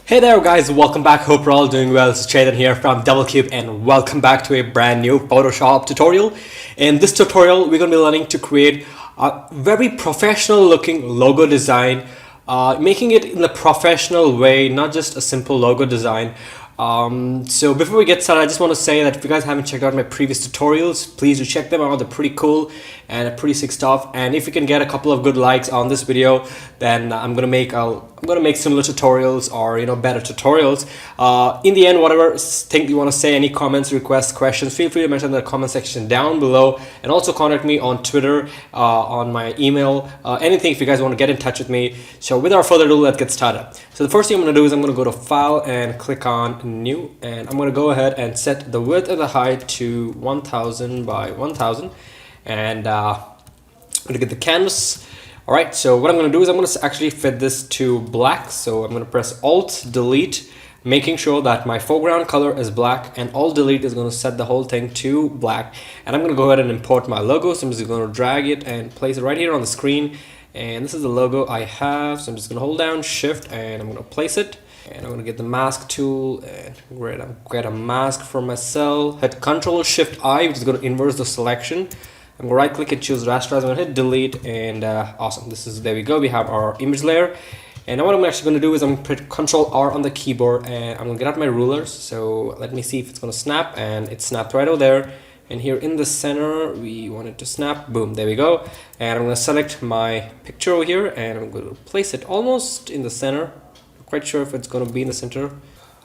Hey there guys, welcome back. Hope you're all doing well. This is Chethan here from DoubleCube and welcome back to a brand new Photoshop tutorial. In this tutorial, we're going to be learning to create a very professional looking logo design, making it in a professional way, not just a simple logo design. So before we get started, I just want to say that if you guys haven't checked out my previous tutorials, please do check them out. They're pretty cool and pretty sick stuff. And if you can get a couple of good likes on this video, then I'm gonna make similar tutorials or better tutorials. In the end, whatever thing you want to say, any comments, requests, questions, feel free to mention in the comment section down below, and also contact me on Twitter, on my email, anything if you guys want to get in touch with me. So without further ado, let's get started. So the first thing I'm going to do is I'm going to go to File and click on New, and I'm going to go ahead and set the width and the height to 1000 by 1000, and I'm going to get the canvas. Alright, so what I'm going to do is I'm going to actually fit this to black. So I'm going to press Alt Delete, making sure that my foreground color is black, and Alt Delete is going to set the whole thing to black. And I'm going to go ahead and import my logo. So I'm just going to drag it and place it right here on the screen. And this is the logo I have. So I'm just going to hold down Shift and I'm going to place it. And I'm going to get the mask tool and get a mask for myself. Hit Control Shift I, which is going to inverse the selection. I'm going to right click and choose rasterize. I'm going to hit delete, and awesome. There we go. We have our image layer. And now what I'm actually going to do is I'm going to put Control R on the keyboard, and I'm going to get out my rulers. So let me see if it's going to snap, and it snapped right over there. And here in the center, we want it to snap. Boom, there we go. And I'm going to select my picture over here, and I'm going to place it almost in the center. Not quite sure if it's going to be in the center. All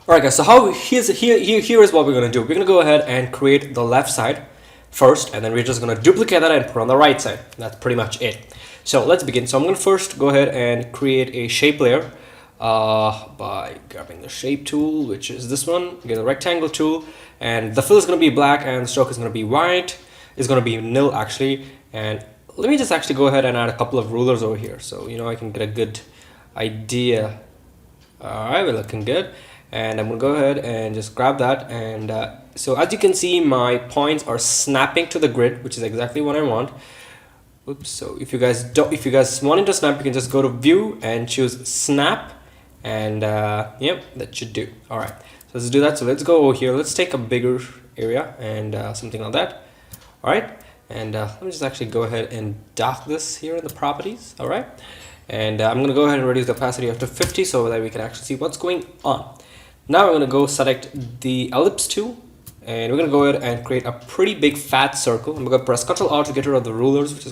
right, guys. So here is what we're going to do. We're going to go ahead and create the left side first, and then we're just going to duplicate that and put on the right side. That's pretty much it. So let's begin. So I'm going to first go ahead and create a shape layer by grabbing the shape tool, which is this one. Get the rectangle tool, and the fill is going to be black and the stroke is going to be white. It's going to be nil actually. And let me just actually go ahead and add a couple of rulers over here, so I can get a good idea. All right, we're looking good. And I'm gonna go ahead and just grab that, and so as you can see, my points are snapping to the grid, which is exactly what I want. Oops. So if you guys want it to snap, you can just go to View and choose Snap, and yep, that should do. All right, so let's do that. So let's go over here. Let's take a bigger area and something like that. All right, and let me just actually go ahead and dock this here in the properties. All right, and I'm gonna go ahead and reduce the opacity up to 50 so that we can actually see what's going on. Now I'm going to go select the ellipse tool, and we're going to go ahead and create a pretty big fat circle. I'm going to press Ctrl R to get rid of the rulers, which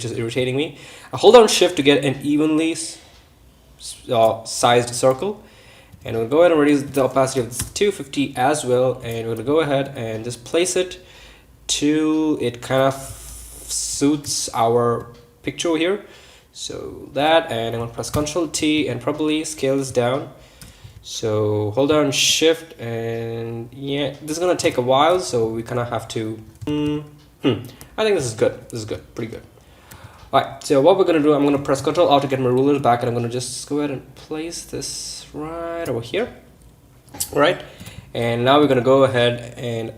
is irritating me. I hold down Shift to get an evenly sized circle, and we'll go ahead and reduce the opacity of this to 250 as well. And we're going to go ahead and just place it till it kind of suits our picture over here. So that, and I'm going to press Ctrl T and probably scale this down. So hold down Shift, and yeah, this is gonna take a while, so we kind of have to. I think this is good. This is good, pretty good. All right. So what we're gonna do, I'm gonna press Ctrl R to get my rulers back, and I'm gonna just go ahead and place this right over here. All right. And now we're gonna go ahead and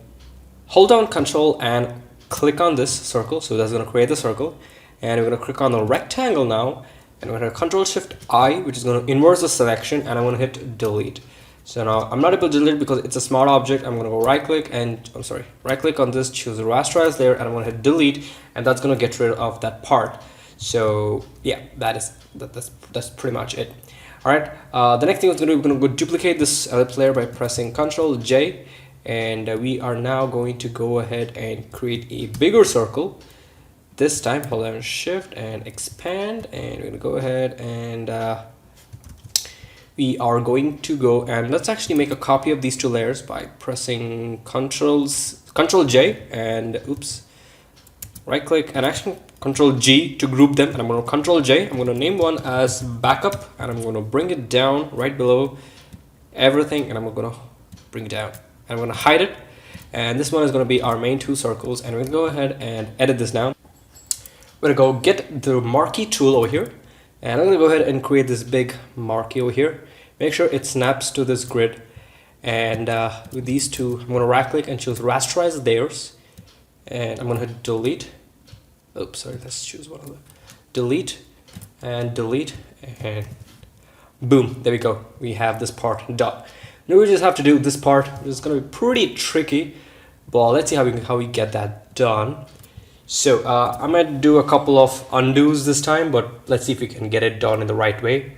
hold down Control and click on this circle. So that's gonna create the circle, and we're gonna click on the rectangle now. And I'm going to Control Shift I, which is going to inverse the selection, and I'm going to hit delete. So now I'm not able to delete because it's a smart object. I'm going to go right click on this, choose rasterize layer, and I'm going to hit delete, and that's going to get rid of that part. So yeah, that's pretty much it. All right. The next thing we're going to go duplicate this ellipse layer by pressing Control J, and we are now going to go ahead and create a bigger circle. This time, hold down Shift and expand, and we're gonna go ahead and we are going to go and let's actually make a copy of these two layers by pressing Control J and right click and actually Control G to group them, and I'm gonna Control J. I'm gonna name one as backup, and I'm gonna bring it down right below everything, and I'm gonna bring it down, and I'm gonna hide it. And this one is gonna be our main two circles, and we're gonna go ahead and edit this now. We're gonna go get the marquee tool over here, and I'm gonna go ahead and create this big marquee over here. Make sure it snaps to this grid, and with these two, I'm gonna right click and choose rasterize layers, and I'm gonna hit delete. Oops, sorry, let's choose one of them. Delete and delete, and Boom, there we go. We have this part done. Now we just have to do this part. It's gonna be pretty tricky, but let's see how we get that done. So I might do a couple of undos this time, but let's see if we can get it done in the right way.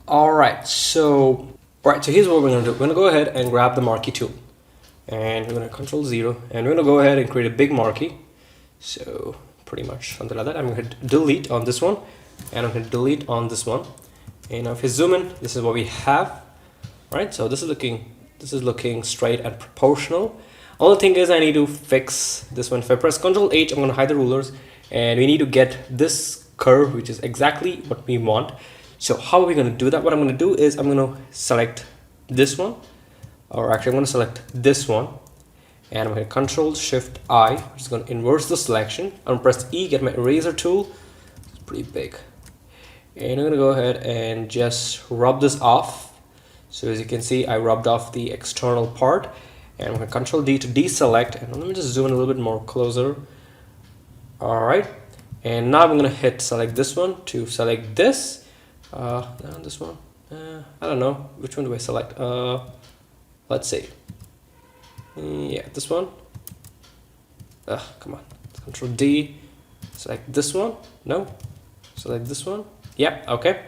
All right, so here's what we're gonna do. We're gonna go ahead and grab the marquee tool, and we're gonna Control 0, and we're gonna go ahead and create a big marquee. So pretty much something like that. I'm gonna hit delete on this one, and I'm gonna delete on this one. And now if you zoom in, this is what we have, right? So this is looking straight and proportional. Only thing is I need to fix this one. If I press Ctrl H, I'm gonna hide the rulers, and we need to get this curve, which is exactly what we want. So how are we gonna do that? What I'm gonna do is I'm gonna select this one, or actually I'm gonna select this one, and I'm gonna Control Shift I, which is gonna inverse the selection. I'm gonna press E, get my eraser tool. It's pretty big. And I'm gonna go ahead and just rub this off. So as you can see, I rubbed off the external part, and I'm gonna Control D to deselect. And let me just zoom in a little bit more closer. All right, and now I'm gonna hit select this one to select this. This one. I don't know which one do I select. Let's see. Yeah, this one. Come on. Control D. Select this one. No. Select this one. Yeah, okay.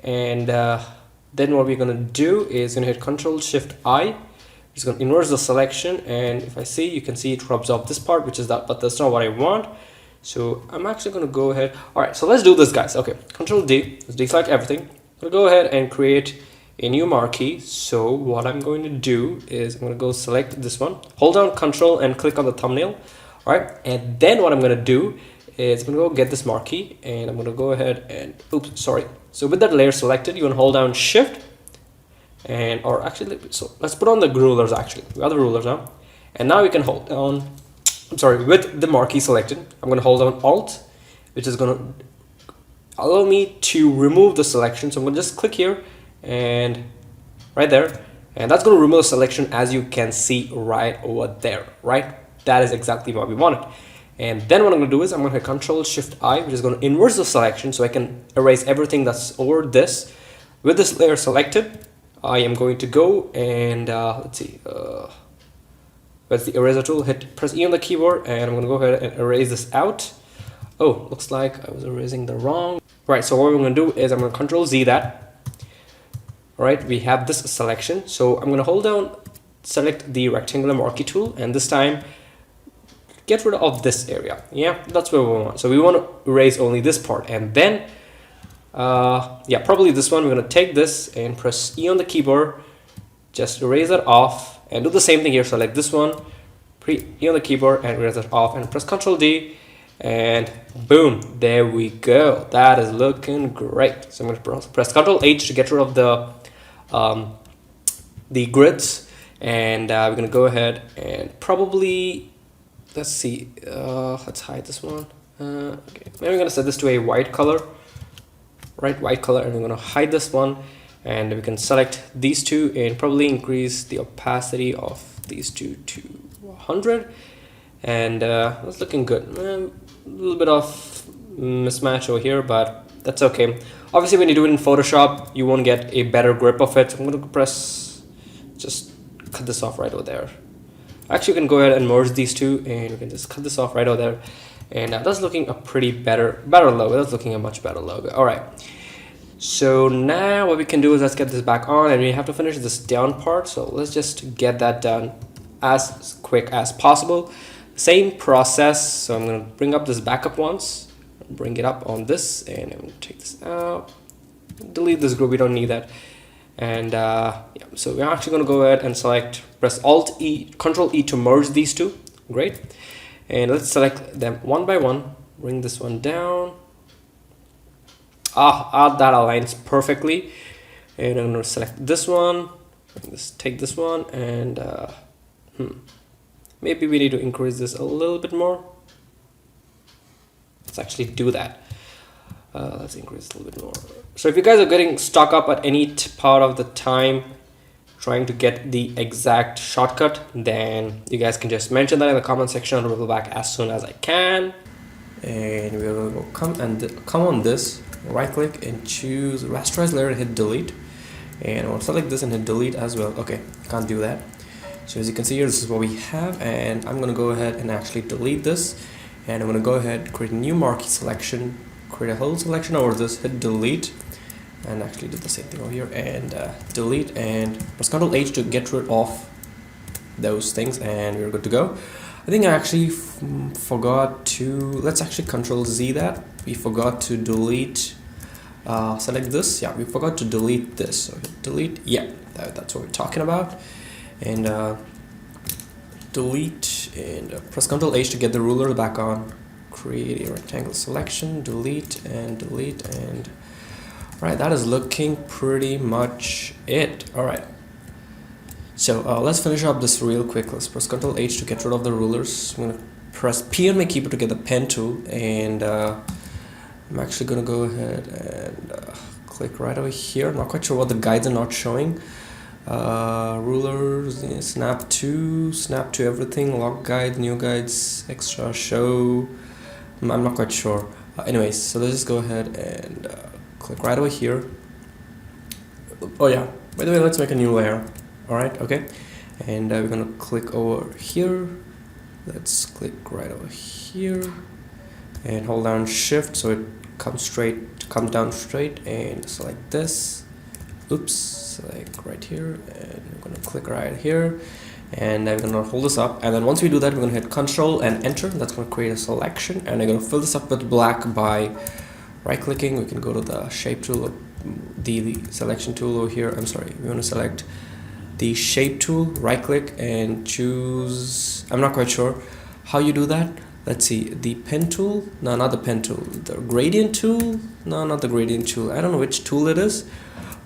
And then what we're gonna do is gonna hit Control Shift I. It's gonna inverse the selection, and if I see, you can see it rubs off this part, which is that, but that's not what I want. So I'm actually gonna go ahead. All right, so let's do this, guys. Okay, Control D. Let's deselect everything. I'm gonna go ahead and create a new marquee. So what I'm going to do is I'm gonna go select this one, hold down Control and click on the thumbnail. All right, and then what I'm gonna do is I'm gonna go get this marquee, and I'm gonna go ahead and oops, sorry. So with that layer selected, you're gonna hold down Shift, and or actually, so let's put on the rulers. Actually, we have the rulers now, and now we can hold down. I'm sorry, with the marquee selected, I'm gonna hold down Alt, which is gonna allow me to remove the selection. So I'm gonna just click here and right there, and that's gonna remove the selection, as you can see right over there. Right, that is exactly what we wanted. And then what I'm going to do is I'm going to hit Control Shift I, which is going to inverse the selection, so I can erase everything that's over this. With this layer selected, I am going to go and let's see, where's the eraser tool? Press E on the keyboard, and I'm going to go ahead and erase this out. Oh, looks like I was erasing the wrong. Right, so what we're going to do is I'm going to Control Z that. All right, we have this selection, so I'm going to hold down, select the rectangular marquee tool, and this time get rid of this area. Yeah, that's what we want. So we want to erase only this part, and then yeah, probably this one. We're going to take this and press E on the keyboard, just erase that off, and do the same thing here. Select this one, E on the keyboard, and erase that off, and press Control D, and boom, there we go. That is looking great. So I'm going to press Control H to get rid of the grids, and we're going to go ahead and probably, let's see, let's hide this one. Okay, maybe I'm gonna set this to a white color, right? White color, and we're gonna hide this one, and we can select these two and probably increase the opacity of these two to 100, and that's looking good. A little bit of mismatch over here, but that's okay. Obviously, when you do it in Photoshop, you won't get a better grip of it. I'm gonna just cut this off right over there. Actually, you can go ahead and merge these two, and we can just cut this off right over there, and that's looking a pretty better logo. That's looking a much better logo. All right, so now what we can do is let's get this back on, and we have to finish this down part, so let's just get that done as quick as possible. Same process. So I'm going to bring up this backup once, bring it up on this, and I'm going to take this out, delete this group, we don't need that. And yeah, so we're actually going to go ahead and select, press Alt E, Control E to merge these two. Great. And let's select them one by one, bring this one down. That aligns perfectly. And I'm going to select this one, take this one, and maybe we need to increase this a little bit more. Let's actually do that. Let's increase a little bit more. So if you guys are getting stuck up at any part of the time trying to get the exact shortcut, then you guys can just mention that in the comment section, and I'll go back as soon as I can. and we're gonna go come on this, right click and choose rasterize layer and hit delete, and I'll select this and hit delete as well. Okay, can't do that. So as you can see here, this is what we have, and I'm gonna go ahead and actually delete this, and I'm gonna go ahead, create a new marquee selection, create a whole selection over this, hit delete, and actually do the same thing over here, and delete, and press Ctrl H to get rid of those things, and we're good to go. I think I actually forgot to, let's actually Ctrl Z that. We forgot to delete, select this. Yeah, we forgot to delete this. So hit delete. Yeah, that's what we're talking about. And delete, and press Ctrl H to get the ruler back on. Create a rectangle selection, delete, and alright, that is looking pretty much it. Alright. So let's finish up this real quick. Let's press Ctrl H to get rid of the rulers. I'm gonna press P on my keyboard to get the pen tool, and I'm actually gonna go ahead and click right over here. I'm not quite sure what the guides are not showing. Rulers, snap to everything, lock guide, new guides, extra, show. I'm not quite sure. Anyways, so let's just go ahead and click right over here. Oh yeah, by the way, let's make a new layer. Alright, okay, and we're gonna click over here. Let's click right over here and hold down shift so it comes down straight, and select this. Oops, select right here, and we're gonna click right here, and I'm gonna hold this up, and then once we do that, we're gonna hit Control and Enter. That's gonna create a selection, and I'm gonna fill this up with black by right clicking. We can go to the shape tool, the selection tool over here. I'm sorry, we want to select the shape tool, right click and choose, I'm not quite sure how you do that. Let's see, the pen tool, no, not the pen tool, the gradient tool, no, not the gradient tool, I don't know which tool it is,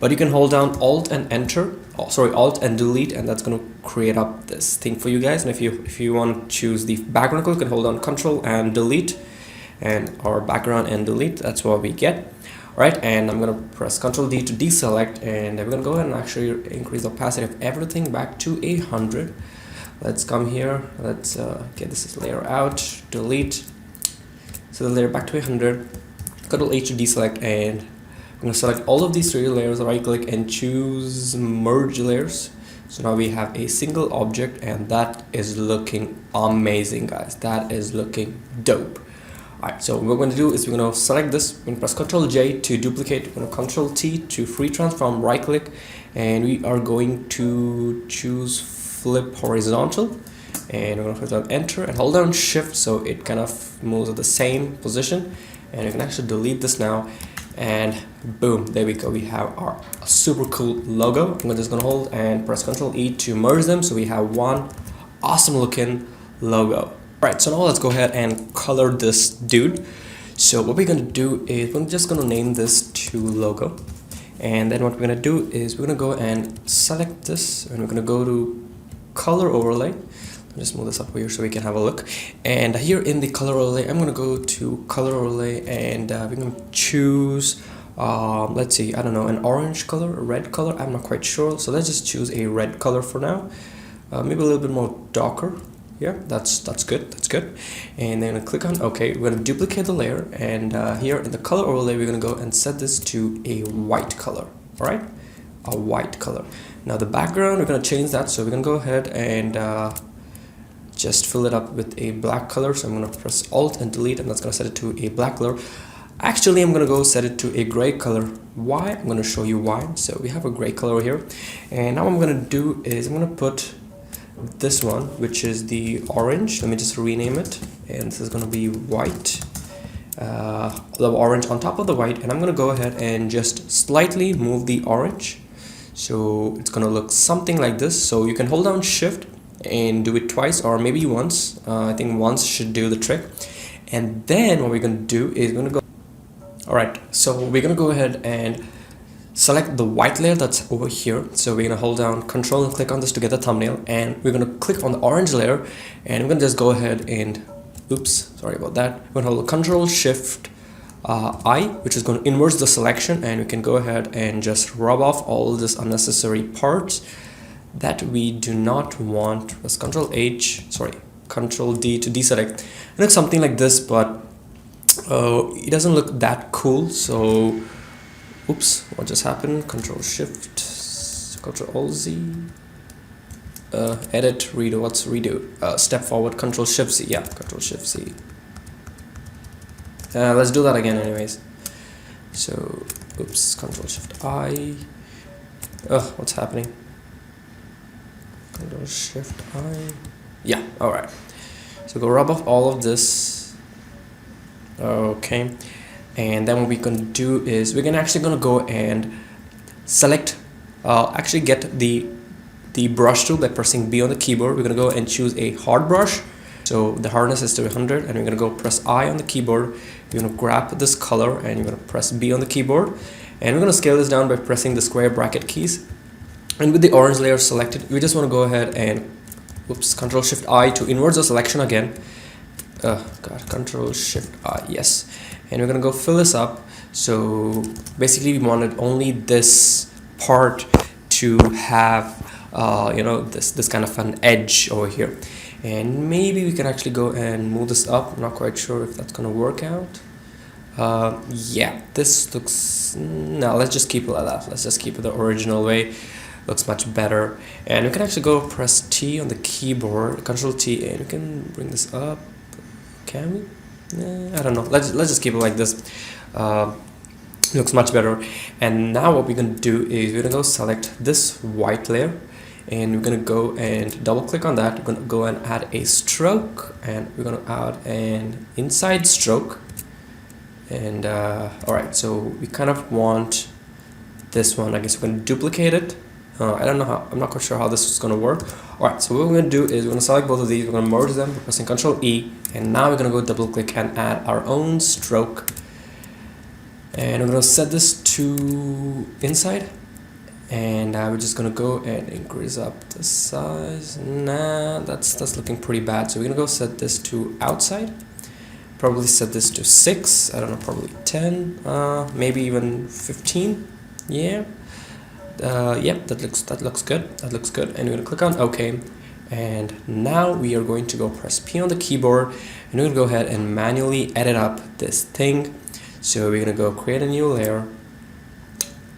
but you can hold down Alt and Enter, Alt and Delete, and that's going to create up this thing for you guys. And if you want to choose the background color, you can hold down Control and Delete, and our background and delete, that's what we get. Right, and I'm gonna press Ctrl D to deselect, and we're gonna go ahead and actually increase the opacity of everything back to 100. Let's come here, let's get this layer out, delete, so the layer back to 100, Ctrl H to deselect, and I'm gonna select all of these 3 layers, right click and choose merge layers. So now we have a single object, and that is looking amazing, guys. That is looking dope. Alright, so what we're going to do is we're going to select this, we're going to press Ctrl J to duplicate, we're going to Ctrl T to free transform, right click, and we are going to choose flip horizontal, and we're going to hold down Enter and hold down Shift so it kind of moves at the same position, and you can actually delete this now, and boom, there we go, we have our super cool logo. I'm just going to hold and press Ctrl E to merge them so we have one awesome looking logo. Right, so now let's go ahead and color this dude. So what we're going to do is we're just going to name this to logo, and then what we're going to do is we're going to go and select this, and we're going to go to color overlay. I'll just move this up here so we can have a look, and here in the color overlay I'm going to go to color overlay, and we're going to choose let's see, I don't know, an orange color, a red color, I'm not quite sure, so let's just choose a red color for now, maybe a little bit more darker. Yeah, that's good, and then click on OK. We're going to duplicate the layer, and here in the color overlay we're going to go and set this to a white color. All right, a white color. Now the background, we're going to change that, so we're going to go ahead and just fill it up with a black color. So I'm going to press Alt and Delete, and that's going to set it to a black color. Actually, I'm going to go set it to a gray color. Why? I'm going to show you why. So we have a gray color here, and now what I'm going to do is I'm going to put this one, which is the orange. Let me just rename it, and this is going to be white, the orange on top of the white, and I'm going to go ahead and just slightly move the orange so it's going to look something like this. So you can hold down Shift and do it twice or maybe once. I think once should do the trick, and then what we're going to do is we're going to go, all right, so we're going to go ahead and select the white layer that's over here. So we're going to hold down Control and click on this to get the thumbnail, and we're going to click on the orange layer, and we're going to just go ahead and, oops, sorry about that, we're going to hold Control Shift I, which is going to inverse the selection, and we can go ahead and just rub off all this unnecessary parts that we do not want. Press Control D to deselect, and it's something like this, but It doesn't look that cool, so oops, what just happened? Control Shift, Control Alt Z, edit, redo. What's redo? Step forward, Control Shift Z. Yeah, Control Shift Z. Let's do that again, anyways. So, oops, Control Shift I. What's happening? Control Shift I. Yeah, all right. So go rub off all of this. Okay, and then what we're gonna do is we're actually gonna go and select. Actually get the brush tool by pressing B on the keyboard. We're gonna go and choose a hard brush. So the hardness is to 100, and we're gonna go press I on the keyboard. You're gonna grab this color and you're gonna press B on the keyboard, and we're gonna scale this down by pressing the square bracket keys. And with the orange layer selected, we just want to go ahead and oops, Control Shift I to invert the selection again. Control Shift I, yes. And we're gonna go fill this up. So basically we wanted only this part to have this kind of an edge over here. And maybe we can actually go and move this up. I'm not quite sure if that's gonna work out. Yeah, this looks, no, let's just keep it like that. Let's just keep it the original way. Looks much better. And we can actually go press T on the keyboard, Control T, and we can bring this up. Can we? I don't know. Let's just keep it like this. Looks much better. And now what we're gonna do is we're gonna go select this white layer, and we're gonna go and double click on that. We're gonna go and add a stroke, and we're gonna add an inside stroke. And all right, so we kind of want this one. I guess we're gonna duplicate it. I don't know how, I'm not quite sure how this is going to work. Alright, so what we're going to do is we're going to select both of these, we're going to merge them by pressing Ctrl E, and now we're going to go double click and add our own stroke. And we're going to set this to inside, and we're just going to go and increase up the size. Nah, that's looking pretty bad. So we're going to go set this to outside, probably set this to 6, I don't know, probably 10, maybe even 15, yeah. Yep, that looks good. That looks good. And we're gonna click on OK. And now we are going to go press P on the keyboard, and we're gonna go ahead and manually edit up this thing. So we're gonna go create a new layer,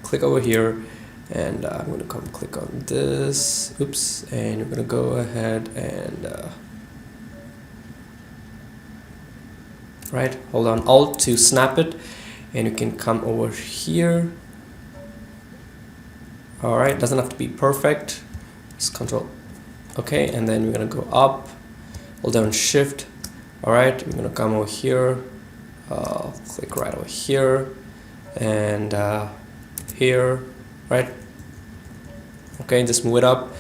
click over here, and I'm gonna come click on this. Oops, and we're gonna go ahead and right, hold on Alt to snap it, and you can come over here. Alright, doesn't have to be perfect. Just Control. Okay, and then we're gonna go up, hold down Shift. Alright, we're gonna come over here, click right over here, and here, right? Okay, just move it up.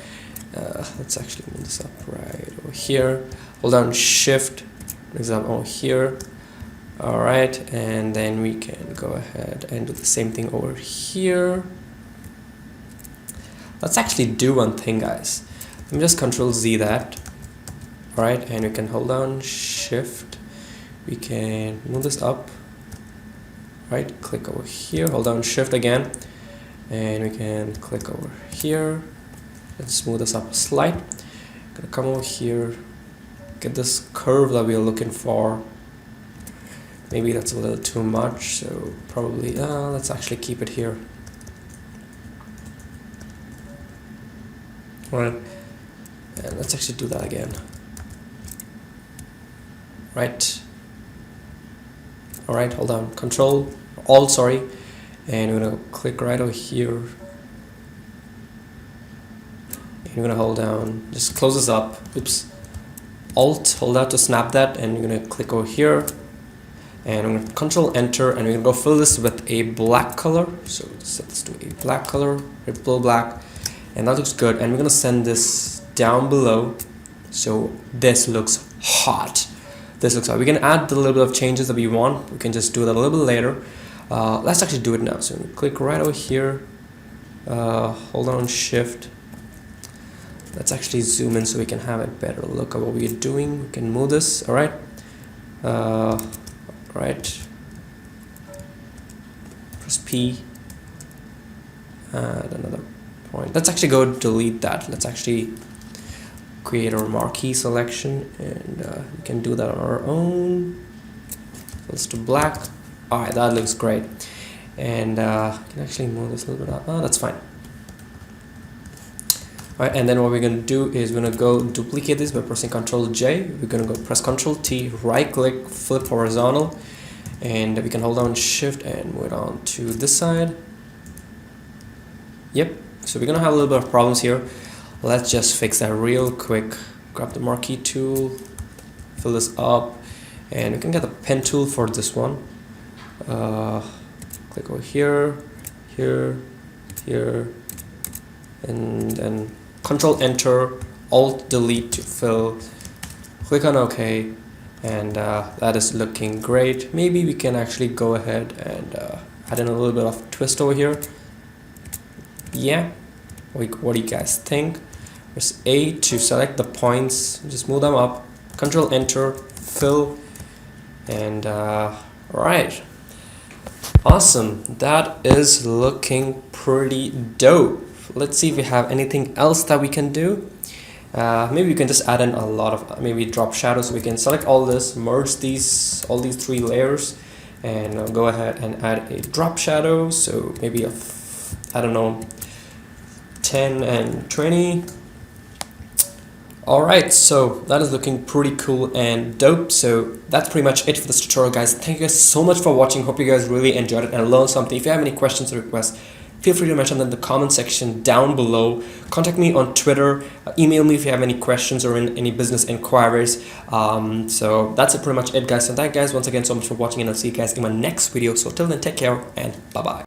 Let's actually move this up right over here. Hold down Shift, for example, over here. Alright, and then we can go ahead and do the same thing over here. Let's actually do one thing, guys. Let me just Control Z that. Alright, and we can hold down Shift. We can move this up. Right, click over here, hold down Shift again. And we can click over here. Let's move this up a slight. Gonna come over here, get this curve that we are looking for. Maybe that's a little too much, so probably, let's actually keep it here. Alright, and let's actually do that again. Right. Alright, hold on. Control, Alt, sorry. And we're gonna click right over here. And you're gonna hold down, just close this up. Oops. Alt, hold out to snap that, and you're gonna click over here. And I'm gonna Control Enter, and we're gonna go fill this with a black color. So set this to a black color, ripple black. And that looks good, and we're gonna send this down below, so this looks hot. This looks hot. We can add the little bit of changes that we want. We can just do that a little bit later. Let's actually do it now. So click right over here, hold on Shift. Let's actually zoom in so we can have a better look at what we're doing. We can move this. All right. Right. Press P. Add another point. Let's actually go delete that. Let's actually create our marquee selection, and we can do that on our own. fills to black. All right, that looks great. And I can actually move this a little bit up. Oh, that's fine. All right, and then what we're going to do is we're going to go duplicate this by pressing Ctrl J. We're going to go press Ctrl T, right click, flip horizontal, and we can hold down Shift and move it on to this side. Yep, so we're going to have a little bit of problems here. Let's just fix that real quick. Grab the marquee tool, fill this up, and we can get the pen tool for this one. Click over here, here, here, and then Control Enter, Alt Delete to fill. Click on OK, and that is looking great. Maybe we can actually go ahead and add in a little bit of twist over here. Yeah, what do you guys think? Press A to select the points, just move them up, Control Enter, fill, and right. Awesome, that is looking pretty dope. Let's see if we have anything else that we can do. Maybe we can just add in a lot of maybe drop shadows. So we can select all this, merge all these 3 layers, and go ahead and add a drop shadow. So maybe I don't know, 10 and 20. Alright, so that is looking pretty cool and dope. So that's pretty much it for this tutorial, guys. Thank you guys so much for watching. Hope you guys really enjoyed it and learned something. If you have any questions or requests, feel free to mention them in the comment section down below. Contact me on Twitter, email me if you have any questions or any business inquiries. So that's pretty much it, guys. So thank you guys once again so much for watching, and I'll see you guys in my next video. So till then, take care and bye bye.